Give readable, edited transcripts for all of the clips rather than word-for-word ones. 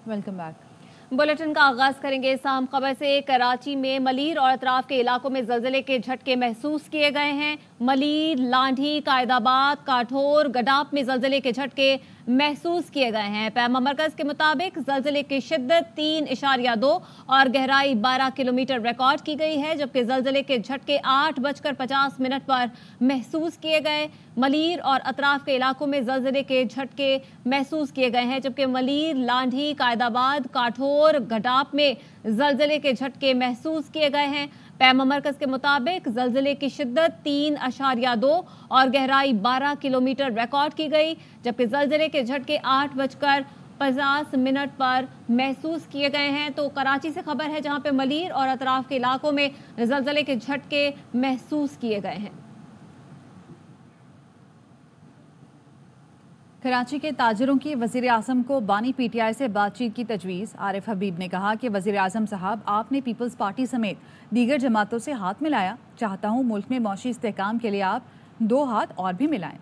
Welcome back. Bulletin का आगाज करेंगे इस अहम खबर से। कराची में मलीर और अतराफ के इलाकों में ज़लज़ले के झटके महसूस किए गए हैं। मलीर, लांढी, कायदाबाद, काठोर, गडाप में ज़लज़ले के झटके महसूस किए गए हैं। पैमा मरकज़ के मुताबिक ज़लज़ले की शिद्दत 3.2 और गहराई 12 किलोमीटर रिकॉर्ड की गई है, जबकि ज़लज़ले के झटके 8:50 पर महसूस किए गए। मलीर और अतराफ के इलाकों में ज़लज़ले के झटके महसूस किए गए हैं, जबकि मलीर, लांढी, कायदाबाद, काठोर, गडाप में ज़लज़ले के झटके महसूस किए गए हैं। पैमा मरकज़ के मुताबिक ज़लज़ले की शिद्दत 3.2 और गहराई 12 किलोमीटर रिकॉर्ड की गई, जबकि ज़लज़ले के झटके 8:50 पर महसूस किए गए हैं। तो कराची से खबर है, जहां पे मलीर और अतराफ के इलाकों में ज़लज़ले के झटके महसूस किए गए हैं। कराची के ताजरों की वज़ीर आज़म को बानी पीटीआई से बातचीत की तजवीज़। आरिफ हबीब ने कहा कि वज़ीर आज़म साहब, आपने पीपल्स पार्टी समेत दीगर जमातों से हाथ मिलाया। चाहता हूँ मुल्क में मौशी इस्तेहकाम के लिए आप 2 हाथ और भी मिलाएं।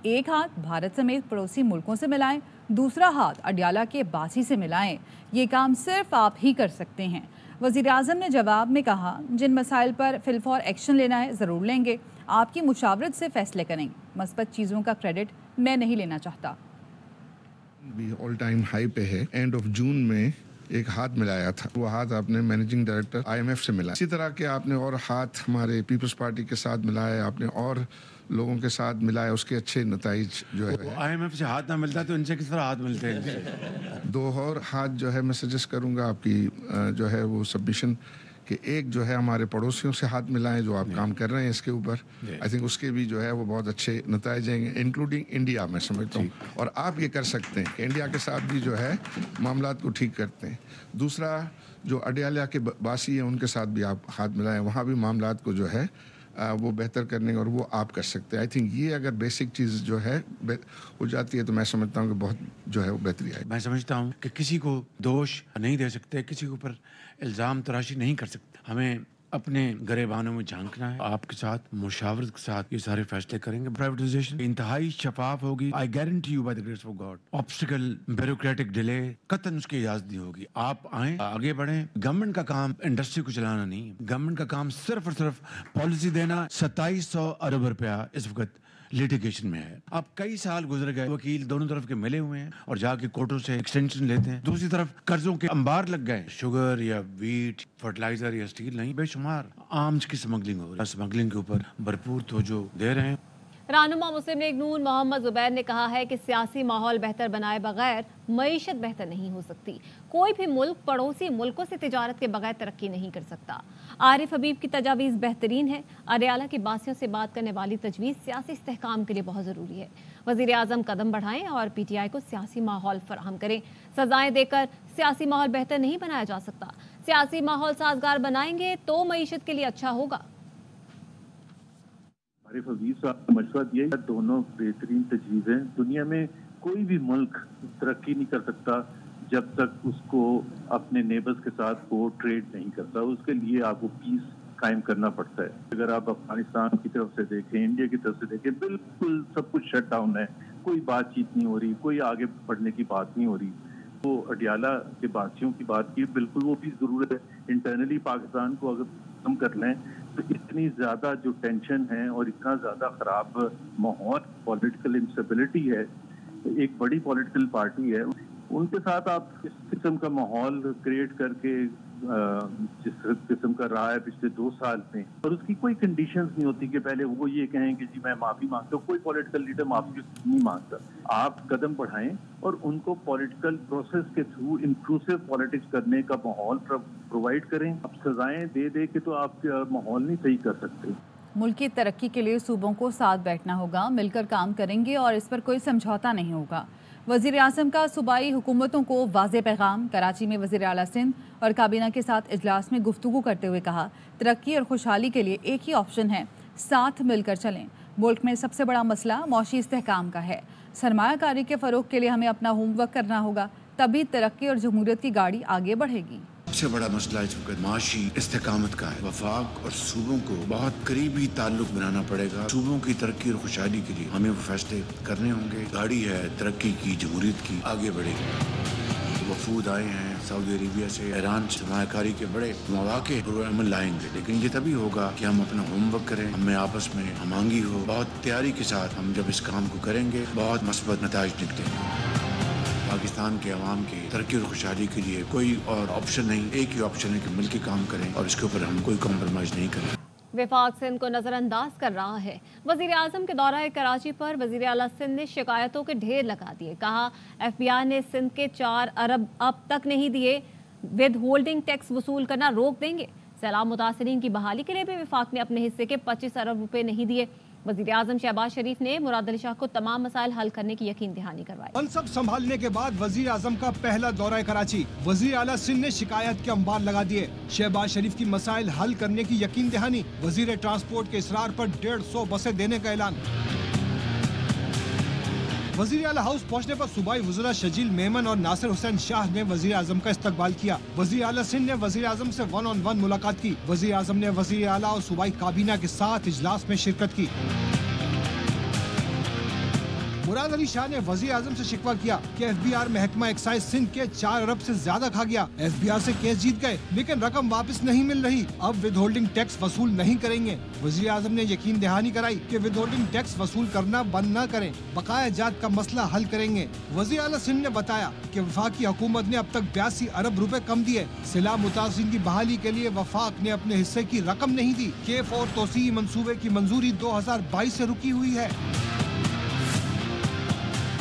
एक हाथ भारत समेत पड़ोसी मुल्कों से मिलाएं, दूसरा हाथ अडियाला के बासी से मिलाएं। ये काम सिर्फ आप ही कर सकते हैं। वज़ीर आज़म ने जवाब में कहा, जिन मसाइल पर फिलफौर एक्शन लेना है ज़रूर लेंगे, आपकी मुशावरत से फैसले करेंगे। मस्बत चीज़ों का क्रेडिट मैं नहीं लेना चाहता। भी ऑल टाइम हाई पे है। एंड ऑफ जून में एक हाथ मिलाया था, वो हाथ आपने मैनेजिंग डायरेक्टर IMF से मिला। इसी तरह के आपने और हाथ हमारे पीपल्स पार्टी के साथ मिलाया, आपने और लोगों के साथ मिलाया, उसके अच्छे नताइज जो है। IMF से हाथ ना मिलता तो इनसे किस तरह हाथ मिलते हैं? 2 और हाथ जो है मैं सजेस्ट करूंगा आपकी जो है वो सबमिशन कि एक जो है हमारे पड़ोसियों से हाथ मिलाएं जो आप काम कर रहे हैं इसके ऊपर। आई थिंक उसके भी जो है वो बहुत अच्छे नताइज आएंगे, इंक्लूडिंग इंडिया मैं समझता हूँ। और आप ये कर सकते हैं कि इंडिया के साथ भी जो है मामलात को ठीक करते हैं। दूसरा जो अडियाला के बासी हैं उनके साथ भी आप हाथ मिलाएं, वहाँ भी मामलात को जो है वो बेहतर करने और वो आप कर सकते हैं। आई थिंक ये अगर बेसिक चीज़ जो है हो जाती है तो मैं समझता हूँ कि बहुत जो है वो बेहतरी आएगी। मैं समझता हूँ कि किसी को दोष नहीं दे सकते, किसी के ऊपर इल्ज़ाम तराशी नहीं कर सकते। हमें अपने गरेबानों में झांकना है, आपके साथ मुशावरत के साथ ये सारे फैसले करेंगे। प्राइवेटाइजेशन इंतहाई शफाफ होगी। I guarantee you by the grace of God. Obstacle, bureaucratic delay कतन उसकी इजाजत नहीं होगी। आप आए, आगे बढ़ें। गवर्नमेंट का काम इंडस्ट्री को चलाना नहीं है, गवर्नमेंट का काम सिर्फ और सिर्फ पॉलिसी देना। 2700 अरब रुपया इस वक्त लिटिगेशन में है। अब कई साल गुजर गए, वकील दोनों तरफ के मिले हुए हैं और जाके कोर्टों से एक्सटेंशन लेते हैं। दूसरी तरफ कर्जों के अंबार लग गए। शुगर या वीट, फर्टिलाइजर या स्टील नहीं, बेशुमार आर्म्स की स्मगलिंग हो रही है। स्मगलिंग के ऊपर भरपूर तवज्जो दे रहे हैं। रहनुमा मुस्लिम लीग नून मोहम्मद जुबैर ने कहा है कि सियासी माहौल बेहतर बनाए बगैर मईशत बेहतर नहीं हो सकती। कोई भी मुल्क पड़ोसी मुल्कों से तिजारत के बगैर तरक्की नहीं कर सकता। आरिफ हबीब की तजावीज़ बेहतरीन है। अडियाला की बासियों से बात करने वाली तजवीज़ सियासी इस्तेहकाम के लिए बहुत ज़रूरी है। वज़ीर आज़म कदम बढ़ाएं और PTI को सियासी माहौल फराहम करें। सजाएं देकर सियासी माहौल बेहतर नहीं बनाया जा सकता। सियासी माहौल साजगार बनाएंगे तो मईशत के लिए अच्छा होगा। आरिफ हबीब साहब का मशवरा दिया, दोनों बेहतरीन तजवीज़ें। दुनिया में कोई भी मुल्क तरक्की नहीं कर सकता जब तक उसको अपने नेबर्स के साथ वो ट्रेड नहीं करता। उसके लिए आपको पीस कायम करना पड़ता है। अगर आप अफगानिस्तान की तरफ से देखें, इंडिया की तरफ से देखें, बिल्कुल सब कुछ शट डाउन है, कोई बातचीत नहीं हो रही, कोई आगे बढ़ने की बात नहीं हो रही। वो अडियाला के बासियों की बात की, बिल्कुल वो भी ज़रूरत है। इंटरनली पाकिस्तान को अगर कम कर लें तो इतनी ज़्यादा जो टेंशन है और इतना ज़्यादा ख़राब माहौल, पॉलिटिकल इंस्टेबिलिटी है, एक बड़ी पॉलिटिकल पार्टी है, उनके साथ आप इस किस्म का माहौल क्रिएट करके जिस किस्म का रहा है पिछले 2 साल में, और उसकी कोई कंडीशंस नहीं होती कि पहले वो ये कहें कि जी मैं माफ़ी मांगता हूँ। कोई पॉलिटिकल लीडर माफ़ी नहीं मांगता। आप कदम बढ़ाएं और उनको पॉलिटिकल प्रोसेस के थ्रू इंक्लूसिव पॉलिटिक्स करने का माहौल प्रोवाइड करें। अब सजाएं दे दे के तो आप माहौल नहीं सही कर सकते। मुल्क की तरक्की के लिए सूबों को साथ बैठना होगा, मिलकर काम करेंगे और इस पर कोई समझौता नहीं होगा। वज़ीर आज़म का सूबाई हुकूमतों को वाज़े पैगाम। कराची में वज़ीर आला सिंध और काबीना के साथ इजलास में गुफ्तगू करते हुए कहा, तरक्की और खुशहाली के लिए एक ही ऑप्शन है, साथ मिलकर चलें। मुल्क में सबसे बड़ा मसला मौशी इस्तेहकाम का है। सरमायाकारी के फ़रोग के लिए हमें अपना होमवर्क करना होगा, तभी तरक्की और जमहूरियत की गाड़ी आगे बढ़ेगी। सबसे बड़ा मसला इस वक्त माशी इस्तेकामत का है। वफाक और सूबों को बहुत करीबी ताल्लुक बनाना पड़ेगा। सूबों की तरक्की और खुशहाली के लिए हमें वो फैसले करने होंगे। गाड़ी है तरक्की की, जमहूरियत की, आगे बढ़ेगी। वफूद आए हैं सऊदी अरेबिया से, ईरान से, सरमाया कारी के बड़े मौके अमल लाएंगे, लेकिन ये तभी होगा कि हम अपना होमवर्क करें, हमें आपस में हमांगी हो, बहुत तैयारी के साथ हम जब इस काम को करेंगे बहुत मस्बत नताइज निकलेंगे। पाकिस्तान के अवाम की तरक्की और खुशहाली के लिए कोई और ऑप्शन नहीं, एक ही ऑप्शन है कि मिलकर काम करें और इसके ऊपर हम कोई कॉम्प्रोमाइज नहीं करें। वफाक सिंध को नजरअंदाज कर रहा है। वजीर आजम के दौरा कराची पर वजीर आला सिंध ने शिकायतों के ढेर लगा दिए। कहा FBI ने सिंध के 4 अरब अब तक नहीं दिए, विद होल्डिंग टैक्स वसूल करना रोक देंगे। सैलाब मुतासरीन की बहाली के लिए भी वफाक ने अपने हिस्से के 25 अरब रुपए नहीं दिए। वजीर आजम शहबाज शरीफ ने मुराद अली शाह को तमाम मसाइल हल करने की यकीन दहानी करवाई। मनसब संभालने के बाद वजीर आजम का पहला दौरा कराची, वजीर आला सिंध ने शिकायत के अंबार लगा दिए। शहबाज शरीफ की मसाइल हल करने की यकीन दहानी, वजीर ट्रांसपोर्ट के इसरार पर 150 बसें देने का ऐलान। वजीर आला हाउस पहुंचने पर सूबाई वज़रा शजील मेमन और नासिर हुसैन शाह ने वजीर आजम का इस्तकबाल किया। वजीर आला सिंध ने वजीर आजम से 1-on-1 मुलाकात की। वजीर आजम ने वजीर आला और सूबाई काबीना के साथ इजलास में शिरकत की। मुराद अली शाह ने वजीर आजम से शिकवा किया कि FBI महकमा एक्साइज सिंध के 4 अरब से ज्यादा खा गया। FBI से केस जीत गए लेकिन रकम वापस नहीं मिल रही, अब विद होल्डिंग टैक्स वसूल नहीं करेंगे। वजीर आजम ने यकीन दहानी कराई कि विद होल्डिंग टैक्स वसूल करना बंद न करें, बकाया जात का मसला हल करेंगे। वजीर आला सिंध ने बताया कि वफाकी हुकूमत ने अब तक 82 अरब रुपए कम दिए। सैलाब मुतासिरीन की बहाली के लिए वफाक ने अपने हिस्से की रकम नहीं दी। केफ और तोसी मंसूबे की मंजूरी 2022 से रुकी हुई है।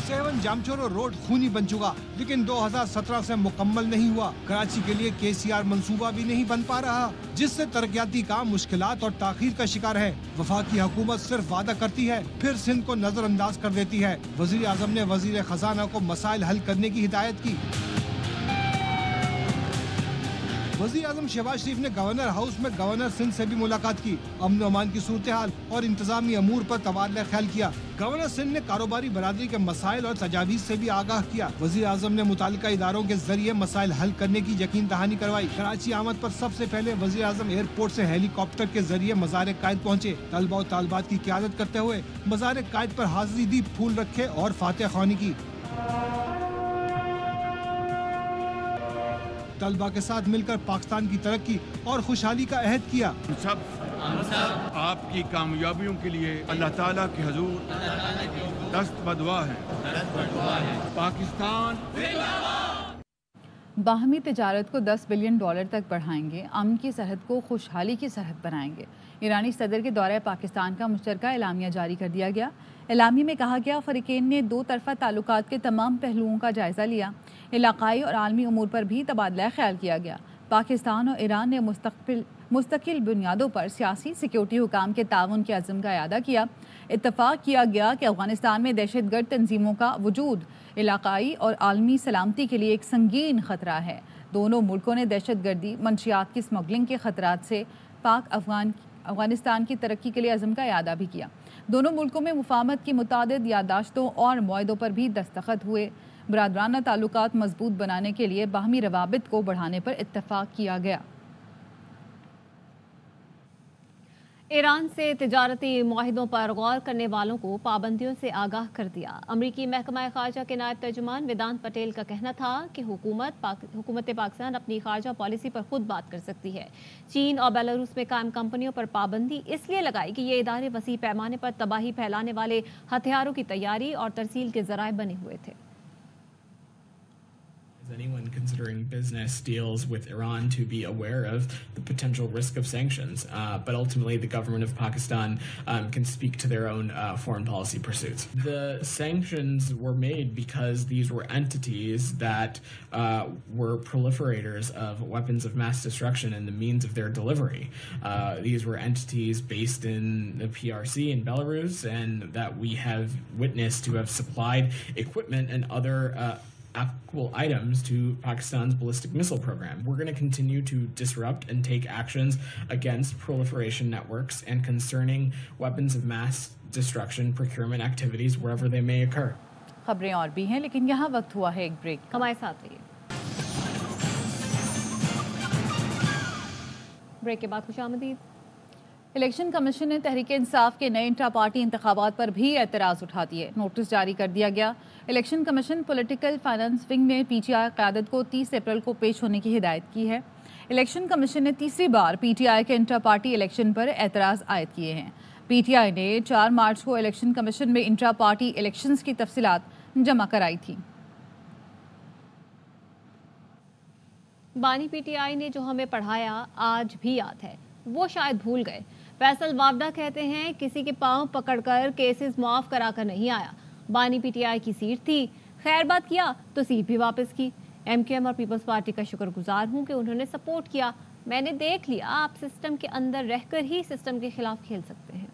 7 जामचोरो रोड खूनी बन चुका लेकिन 2017 से मुकम्मल नहीं हुआ। कराची के लिए KCR मंसूबा भी नहीं बन पा रहा, जिससे तरक्याती काम मुश्किलात और ताखीर का शिकार है। वफाकी हुकूमत सिर्फ वादा करती है फिर सिंध को नजरअंदाज कर देती है। वजीर आजम ने वजीर खजाना को मसाइल हल करने की हिदायत की। वजीर आजम शहबाज शरीफ ने गवर्नर हाउस में गवर्नर सिंध से भी मुलाकात की। अमन अमान की सूरत हाल और इंतजामी अमूर पर तबादला ख्याल किया। गवर्नर सिंध ने कारोबारी बरादरी के मसाइल और तजावीज़ से भी आगाह किया। वजीर आजम ने मुतालिका इदारों के जरिए मसाइल हल करने की यकीन दहानी करवाई। कराची आमद पर सबसे पहले वजीर आजम एयरपोर्ट से हेलीकॉप्टर के जरिए मज़ार कायद पहुँचे। तलबा और तालबात की क़यादत करते हुए मज़ार कायद पर हाजिरी दी, फूल रखे और फातिहा ख्वानी की। तलबा के साथ मिलकर पाकिस्तान की तरक्की और खुशहाली का अहद किया। सब आपकी कामयाबियों के लिए अल्लाह ताला के हुजूर दस्त बदुआ है। पाकिस्तान बाहमी तिजारत को $10 बिलियन तक बढ़ाएंगे, अमन की सरहद को खुशहाली की सरहद बनाएंगे। ईरानी सदर के दौरे पाकिस्तान का मुश्तरका एलामिया जारी कर दिया गया। एलामी में कहा गया फ़रीक़ैन ने 2 तरफ़ा ताल्लुकात के तमाम पहलुओं का जायज़ा लिया। इलाक़ाई और आलमी उमूर पर भी तबादला ख्याल किया गया। पाकिस्तान और ईरान ने मुस्तकिल बुनियादों पर सियासी सिक्योरिटी हुकाम के ताउन के अज़्म का इआदा किया। इत्तफ़ाक़ किया गया कि अफ़गानिस्तान में दहशतगर्द तंजीमों का वजूद इलाक़ाई और आलमी सलामती के लिए एक संगीन ख़तरा है। दोनों मुल्कों ने दहशतगर्दी, मंशियात की स्मगलिंग के ख़तरात से पाक अफ़गानिस्तान की तरक्की के लिए अज़्म का इआदा भी किया। दोनों मुल्कों में मुफाहमत की मुतादिद यादाश्तों और मुआहदों पर भी दस्तखत हुए। बरादराना ताल्लुकात मजबूत बनाने के लिए बाहमी रवाबित को बढ़ाने पर इत्तफ़ाक़ किया गया। ईरान से तिजारती मुआहिदों पर गौर करने वालों को पाबंदियों से आगाह कर दिया। अमरीकी महकमा ख़ारजा के नायब तर्जुमान वेदांत पटेल का कहना था कि हुकूमत पाकिस्तान अपनी ख़ारजा पॉलिसी पर खुद बात कर सकती है। चीन और बेलारूस में कायम कंपनियों पर पाबंदी इसलिए लगाई कि ये इदारे वसी पैमाने पर तबाही फैलाने वाले हथियारों की तैयारी और तरसील के ज़राए बने हुए थे। Anyone considering business deals with Iran to be aware of the potential risk of sanctions, but ultimately the government of Pakistan can speak to their own foreign policy pursuits. The sanctions were made because these were entities that were proliferators of weapons of mass destruction and the means of their delivery. These were entities based in the PRC in Belarus and that we have witnessed to have supplied equipment and other applicable items to Pakistan's ballistic missile program. We're going to continue to disrupt and take actions against proliferation networks and concerning weapons of mass destruction procurement activities wherever they may occur. खबरें और भी हैं लेकिन यहाँ वक्त हुआ है एक ब्रेक। हमारे साथ रहिए। ब्रेक के बाद खुशामदीद। الیکشن کمیشن نے تحریک انصاف کے نئے انٹرا پارٹی انتخابات پر بھی اعتراض اٹھا دیے. نوٹس جاری کر دیا گیا. Election commission political finance wing نے پی ٹی آئی قیادت کو 30 اپریل کو پیش ہونے کی ہدایت کی ہے. الیکشن کمیشن نے تیسری بار پی ٹی آئی کے انٹرا پارٹی الیکشن پر اعتراض عائد کیے ہیں. پی ٹی آئی نے 4 مارچ کو الیکشن کمیشن میں انٹرا پارٹی الیکشنز کی تفصیلات جمع کرائی تھی. بانی پی ٹی آئی نے جو ہمیں پڑھایا آج بھی یاد ہے، وہ شاید بھول گئے. فیصل واوڈا کہتے ہیں کسی کے پاؤں پکڑ کر کیسز معاف کرا کر نہیں آیا. بانی پی ٹی آئی کی سیٹ تھی، خیر بات کیا تو سیٹ بھی واپس کی. ایم کیو ایم اور پیپلز پارٹی کا شکر گزار ہوں کہ انہوں نے سپورٹ کیا. میں نے دیکھ لیا آپ سسٹم کے اندر رہ کر ہی سسٹم کے خلاف کھیل سکتے ہیں.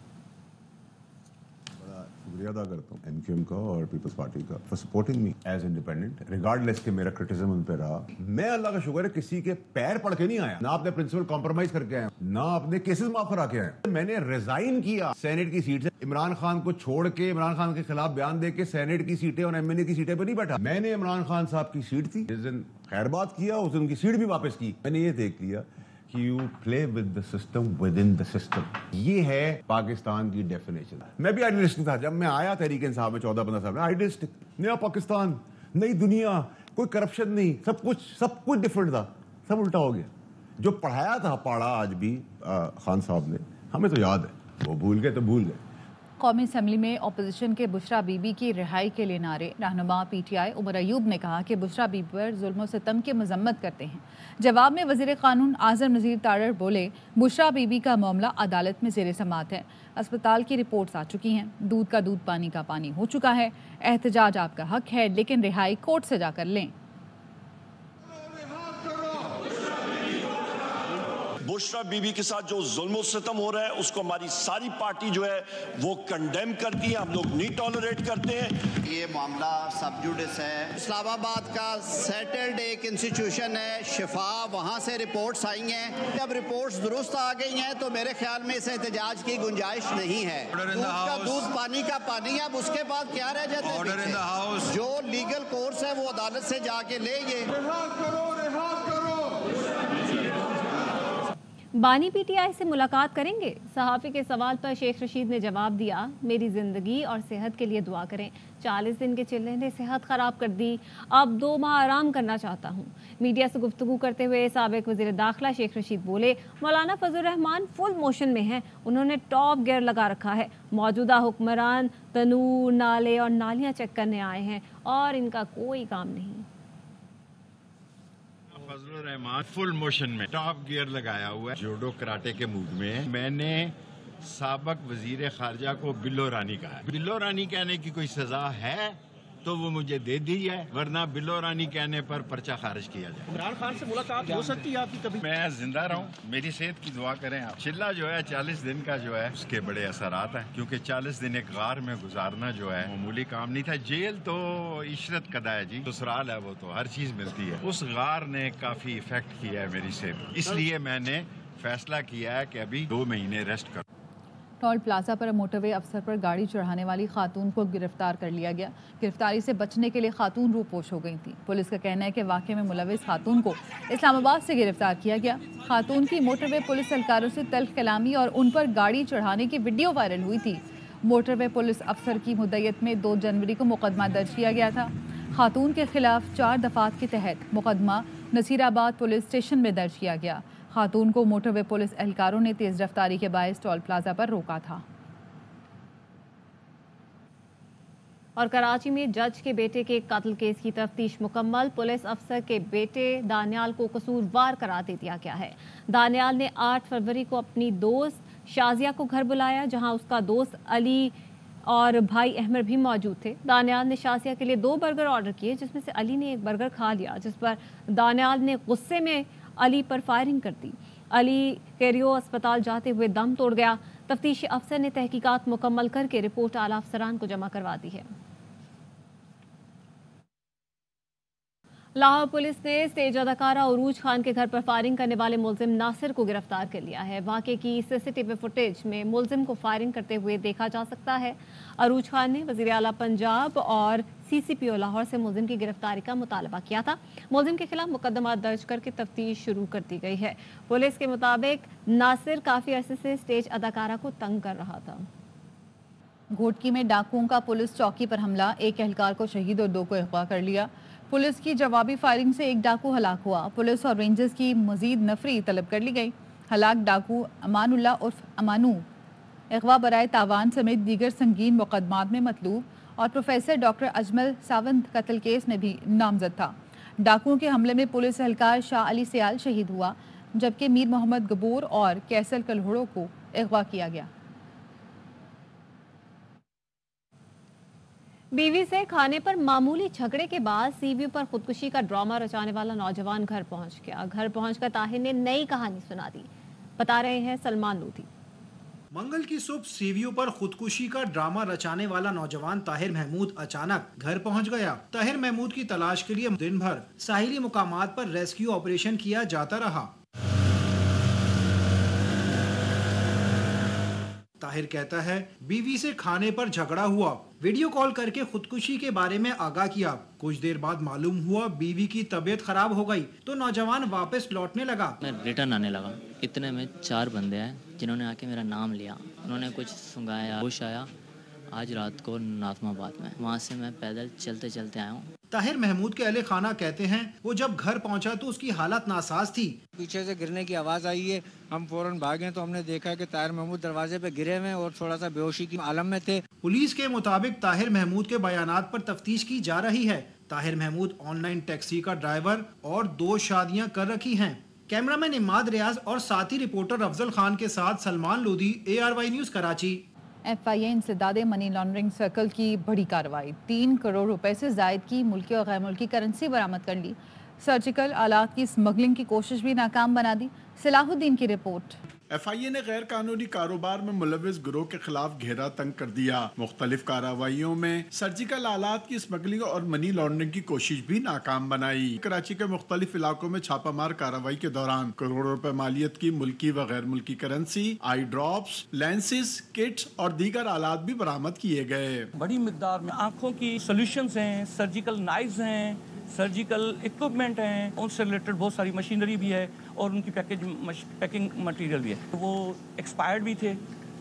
شکریہ ادا کرتا ہوں ایم کیو ایم کا اور پیپلز پارٹی کا for supporting me as independent regardless کہ میرا کرٹیسزم ان پہ رہا. میں اللہ کا شکر ہے کسی کے پیر پڑ کے نہیں آیا، نہ اپنے پرنسپل کمپرومائز کر کے آیا، نہ اپنے کیسز معاف کرا کے آیا. میں نے ریزائن کیا سینیٹ کی سیٹ سے. عمران خان کو چھوڑ کے عمران خان کے خلاف بیان دے کے سینیٹ کی سیٹیں اور ایم این اے کی سیٹیں پہ نہیں بیٹھا. میں نے عمران خان صاحب کی سیٹ تھی، جس دن خیر بات کیا اس دن ان کی سیٹ بھی واپس کی. میں نے یہ دیکھ لیا You play with the system within the system. یہ ہے پاکستان کی ڈیفینیشن. میں بھی آئیڈیلسٹک تھا جب میں آیا تحریک انصاف میں 14-15 سال میں. آئیڈیلسٹک، نیا پاکستان، نئی دنیا، کوئی کرپشن نہیں، سب کچھ ڈفرینٹ تھا. سب الٹا ہو گیا. جو پڑھایا تھا پاڑا آج بھی خان صاحب نے، ہمیں تو یاد ہے. وہ بھول گئے تو بھول گئے. قومی اسمبلی میں اپوزیشن کے بشرا بی بی کی رہائی کے لیے نعرے. رہنما P T I Omar Ayub نے کہا کہ بشرا بی بی پر ظلم و ستم کی مذمت کرتے ہیں. جواب میں وزیر قانون اعظم نذیر تارڑ بولے بشرا بی بی کا معاملہ عدالت میں زیر سماعت ہے. اسپتال کی رپورٹس آ چکی ہیں، دودھ کا دودھ پانی کا پانی ہو چکا ہے. احتجاج آپ کا حق ہے لیکن رہائی کورٹ سے جا کر لیں. بشرا بی بی کے ساتھ جو ظلم و ستم ہو رہا ہے اس کو ہماری ساری پارٹی جو ہے وہ کنڈیم کرتی ہے. ہم لوگ نہیں ٹالریٹ کرتے ہیں. یہ معاملہ سب جوڈس ہے. اسلام آباد کا سیٹلڈ ایک انسٹیٹیوشن ہے شفا، وہاں سے رپورٹس آئی ہیں. جب رپورٹس درست آ گئی ہیں تو میرے خیال میں اس احتجاج کی گنجائش نہیں ہے. دودھ کا دودھ پانی کا پانی. اب اس کے بعد کیا رہ جاتا ہے؟ جو لیگل کورس ہے وہ عدالت سے جا کے لے. بانی پی ٹی آئی سے ملاقات کریں گے؟ صحافی کے سوال پر شیخ رشید نے جواب دیا میری زندگی اور صحت کے لیے دعا کریں. 40 دن کے چلے نے صحت خراب کر دی، اب 2 ماہ آرام کرنا چاہتا ہوں. میڈیا سے گفتگو کرتے ہوئے سابق وزیر داخلہ شیخ رشید بولے مولانا فضل الرحمان فل موشن میں ہیں، انہوں نے ٹاپ گیئر لگا رکھا ہے. موجودہ حکمران تنور، نالے اور نالیاں چیک کرنے آئے ہیں اور ان کا کوئی کام نہیں. فضل الرحمان فل موشن میں ٹاپ گیئر لگایا ہوا ہے، جوڈو کراٹے کے موڈ میں. میں نے سابق وزیر خارجہ کو بلو رانی کہا ہے. بلو رانی کہنے کی کوئی سزا ہے تو وہ مجھے دے دی ہے، ورنہ بلو رانی کہنے پر پرچہ خارج کیا جائے. عمران خان سے ملاقات ہو سکتی ہے آپ کی کبھی؟ میں زندہ رہوں، میری صحت کی دعا کریں آپ. چلہ جو ہے 40 دن کا جو ہے اس کے بڑے اثرات ہیں، کیونکہ 40 دن ایک غار میں گزارنا جو ہے معمولی کام نہیں تھا. جیل تو عشرت قدا ہے جی، سسرال ہے، وہ تو ہر چیز ملتی ہے. اس غار نے کافی افیکٹ کیا ہے میری صحت، اس لیے میں نے فیصلہ کیا ہے کہ ابھی 2 مہینے ریسٹ کروں. ٹول پلازا پر موٹر وے افسر پر گاڑی چڑھانے والی خاتون کو گرفتار کر لیا گیا. گرفتاری سے بچنے کے لیے خاتون روپوش ہو گئی تھی. پولیس کا کہنا ہے کہ واقعے میں ملوث خاتون کو اسلام آباد سے گرفتار کیا گیا. خاتون کی موٹر وے پولیس اہلکاروں سے تلخ کلامی اور ان پر گاڑی چڑھانے کی ویڈیو وائرل ہوئی تھی. موٹر وے پولیس افسر کی مدعیت میں 2 جنوری کو مقدمہ درج کیا گیا تھا. خاتون کے خلاف 4 دفعات کے تحت مقدمہ نصیر آباد پولیس اسٹیشن میں درج کیا گیا. خاتون کو موٹر وے پولیس اہلکاروں نے تیز رفتاری کے باعث ٹول پلازا پر روکا تھا. اور کراچی میں جج کے بیٹے کے قتل کیس کی تفتیش مکمل. پولیس افسر کے بیٹے دانیال کو قصوروار قرار دے دیا گیا ہے. دانیال نے 8 فروری کو اپنی دوست شازیہ کو گھر بلایا، جہاں اس کا دوست علی اور بھائی احمد بھی موجود تھے. دانیال نے شازیہ کے لیے 2 برگر آرڈر کیے، جس میں سے علی نے 1 برگر کھا لیا، جس پر دانیال نے غصے میں علی پر فائرنگ کر دی. علی کیریو اسپتال جاتے ہوئے دم توڑ گیا. تفتیشی افسر نے تحقیقات مکمل کر کے رپورٹ اعلیٰ افسران کو جمع کروا دی ہے. لاہور पुलिस ने स्टेज अदाकारा अरूज खान के घर पर फायरिंग करने वाले मुलजिम नासिर को गिरफ्तार कर लिया है। वाक़े की सीसीटीवी फुटेज में मुलजिम को फायरिंग करते हुए देखा जा सकता है। अरूज खान ने वज़ीर आला पंजाब और CCPO लाहौर से मुलजिम की गिरफ्तारी का मुतालबा किया था। मुलजिम के खिलाफ मुकदमा दर्ज करके तफ्तीश शुरू कर दी गई है। पुलिस के मुताबिक नासिर काफ़ी अरसे से स्टेज अदाकारा को तंग कर रहा था। घोटकी में डाकुओं का पुलिस चौकी पर हमला, एक एहलकार को शहीद और 2 को अगवा कर लिया। पुलिस की जवाबी फायरिंग से एक डाकू हलाक हुआ। पुलिस और रेंजर्स की मजीद नफरी तलब कर ली गई। हलाक डाकू अमानुल्लाह उर्फ अमानू अगवा बराए तावान समेत दीगर संगीन मुकदमात में मतलूब और प्रोफेसर डॉक्टर अजमल सावंत कत्ल केस में भी नामजद था। डाकुओं के हमले में पुलिस एहलकार शाह अली सियाल शहीद हुआ, जबकि मीर मोहम्मद गबूर और कैसल कलहोड़ो को अगवा किया गया। बीवी से खाने पर मामूली झगड़े के बाद सीव्यू पर खुदकुशी का ड्रामा रचाने वाला नौजवान घर पहुंच गया। घर पहुंचकर ताहिर ने नई कहानी सुना दी, बता रहे हैं सलमान लोधी। मंगल की सुबह सीव्यू पर खुदकुशी का ड्रामा रचाने वाला नौजवान ताहिर महमूद अचानक घर पहुंच गया। ताहिर महमूद की तलाश के लिए दिन भर साहिली मुकामात पर रेस्क्यू ऑपरेशन किया जाता रहा। ताहिर कहता है बीवी से खाने पर झगड़ा हुआ, वीडियो कॉल करके खुदकुशी के बारे में आगाह किया। कुछ देर बाद मालूम हुआ बीवी की तबीयत खराब हो गई तो नौजवान वापस लौटने लगा। मैं रिटर्न आने लगा, इतने में 4 बंदे आए जिन्होंने आके मेरा नाम लिया। उन्होंने कुछ सुंगाया, होश आया आज रात को नाज़माबाद में। वहाँ से मैं पैदल चलते चलते आया हूँ। ताहिर महमूद के अहले खाना कहते हैं वो जब घर पहुंचा तो उसकी हालत नासाज थी। पीछे से गिरने की आवाज़ आई है, हम फौरन भागे तो हमने देखा कि ताहिर महमूद दरवाजे पे गिरे हुए और थोड़ा सा बेहोशी की आलम में थे। पुलिस के मुताबिक ताहिर महमूद के बयानात पर तफ्तीश की जा रही है। ताहिर महमूद ऑनलाइन टैक्सी का ड्राइवर और 2 शादियां कर रखी हैं। कैमरामैन इमाद रियाज और साथी रिपोर्टर अफजल खान के साथ Salman Lodhi, ARY news Karachi. FIA इंसदाद मनी लॉन्ड्रिंग सर्कल की बड़ी कार्रवाई, 3 करोड़ रुपए से जायद की मुल्की और गैर मुल्की करेंसी बरामद कर ली। सर्जिकल आलात की स्मगलिंग की कोशिश भी नाकाम बना दी। सलाहुद्दीन की रिपोर्ट। FIA ने गैर कानूनी कारोबार में मुलविस गिरोह के खिलाफ घेरा तंग कर दिया। मुख्तलिफ कार्रवाइयों में सर्जिकल आलात की स्मगलिंग और मनी लॉन्ड्रिंग की कोशिश भी नाकाम बनाई। कराची के मुख्तलिफ इलाकों में छापामार कार्रवाई के दौरान करोड़ों रुपए मालियत की मुल्की व गैर मुल्की currency, eye drops, lenses, kits और दीगर आलात भी बरामद किए गए। बड़ी मिकदार में आंखों की सोल्यूशंस हैं, सर्जिकल नाइफ्स हैं, सर्जिकल इक्विपमेंट हैं, उनसे रिलेटेड बहुत सारी मशीनरी भी है और उनकी पैकिंग मटेरियल भी है। वो एक्सपायर्ड भी थे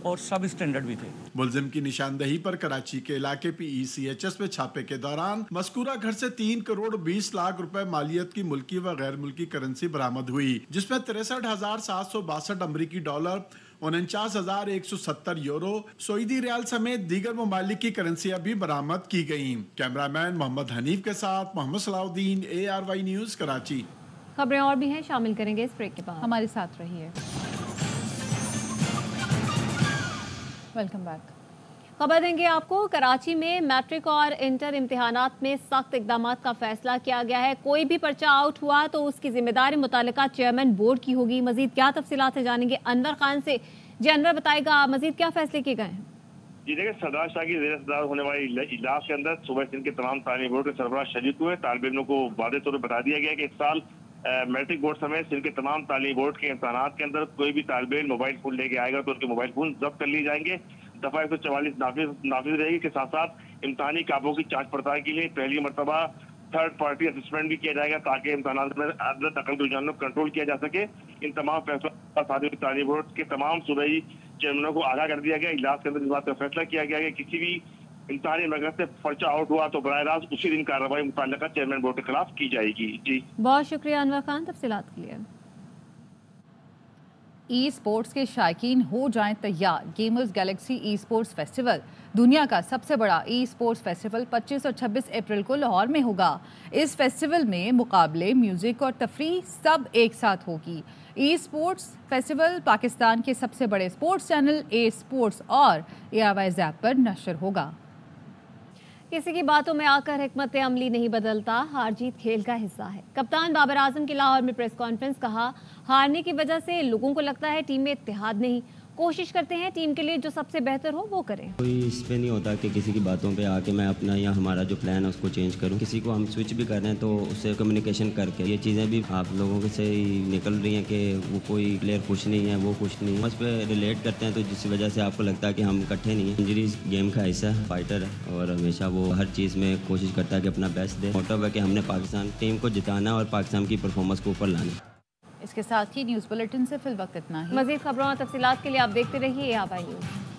और सब स्टैंडर्ड भी थे। मुलजिम की निशानदही पर कराची के इलाके PECHS में छापे के दौरान मस्कूरा घर से 3 करोड़ 20 लाख रुपए मालियत की मुल्की व गैर मुल्की करेंसी बरामद हुई, जिसमें 63,762 अमरीकी डॉलर, 49,170 यूरो, सऊदी रियाल समेत दीगर ममालिक की करेंसियां भी बरामद की गयी। कैमरामैन मोहम्मद हनीफ के साथ मोहम्मद सलाहुद्दीन, ARY न्यूज़ कराची। खबरें और भी हैं, शामिल करेंगे इस ब्रेक के बाद। हमारे साथ रहिए। Welcome back. खबर देंगे आपको, कराची में मैट्रिक और इंटर इम्तिहानात में सख्त इकदामात का फैसला किया गया है। कोई भी पर्चा आउट हुआ तो उसकी जिम्मेदारी मुतालिका चेयरमैन बोर्ड की होगी। मजीद क्या तफसीलात है जानेंगे अनवर खान से। जी अनवर, बताएगा मजीद क्या फैसले किए गए हैं? जी देखिए, सरदार शाह की ज़ेर सदारत होने वाली इजलास के अंदर सुबह सिंध के तमाम तालीमी बोर्ड के सरबराह शरीक हुए। तालिब इल्मों को वादे तौर पर बता दिया गया कि इस साल मैट्रिक बोर्ड समेत सिंध के तमाम तालीमी बोर्ड के इम्तहानात के अंदर कोई भी तालिब इल्म मोबाइल फोन लेके आएगा तो उसके मोबाइल फोन जब्त कर लिए जाएंगे। दफा 144 नाफिज रहेगी के साथ साथ इम्तहानी काबों की जांच पड़ताल के लिए पहली मरतबा थर्ड पार्टी असेसमेंट भी किया जाएगा ताकि इम्तहानात में अदल दखल के रुझानों को कंट्रोल किया जा सके। इन तमाम फैसलों तालीमी बोर्ड के तमाम सूबाई चेयरमैनों को आगाह कर दिया गया। इजलास के अंदर इस बात का फैसला किया गया कि किसी भी इम्तहानी मरकज से पर्चा आउट हुआ तो बराह रास्त उसी दिन कार्रवाई मुताल्लिका चेयरमैन बोर्ड के खिलाफ की जाएगी। जी बहुत शुक्रिया अनवर खान तफसीलात के लिए। ई स्पोर्ट्स के शायकीन हो जाएं तैयार। Gamers Galaxy e sports festival दुनिया का सबसे बड़ा ई स्पोर्ट्स फेस्टिवल 25 और 26 अप्रैल को लाहौर में होगा। इस फेस्टिवल में मुकाबले, म्यूजिक और तफरीह सब एक साथ होगी। ई स्पोर्ट्स फेस्टिवल पाकिस्तान के सबसे बड़े स्पोर्ट्स चैनल ए स्पोर्ट्स और ARY ज़ैप पर नशर होगा। किसी की बातों में आकर हिकमत अमली नहीं बदलता, हार जीत खेल का हिस्सा है। कप्तान बाबर आजम की लाहौर में प्रेस कॉन्फ्रेंस, कहा हारने की वजह से लोगों को लगता है टीम में इत्तेहाद नहीं। कोशिश करते हैं टीम के लिए जो सबसे बेहतर हो वो करें। कोई इस पे नहीं होता कि किसी की बातों पे आके मैं अपना या हमारा जो प्लान है उसको चेंज करूं। किसी को हम स्विच भी कर रहे हैं तो उससे कम्युनिकेशन करके ये चीज़ें भी आप लोगों से निकल रही हैं कि वो कोई प्लेयर खुश नहीं है, वो खुश नहीं है, उस पर रिलेट करते हैं तो जिस वजह से आपको लगता है कि हम इकट्ठे नहीं हैं। इंजरीज गेम का हिस्सा है, फाइटर है और हमेशा वो हर चीज़ में कोशिश करता है कि अपना बेस्ट दे। मोटिव है कि हमने पाकिस्तान टीम को जिताना और पाकिस्तान की परफॉर्मेंस को ऊपर लाना। इसके साथ ही न्यूज़ बुलेटिन से फिल वक्त इतना ही। मज़ीद खबरों और तफसीलात के लिए आप देखते रहिए आवाज़ न्यूज़।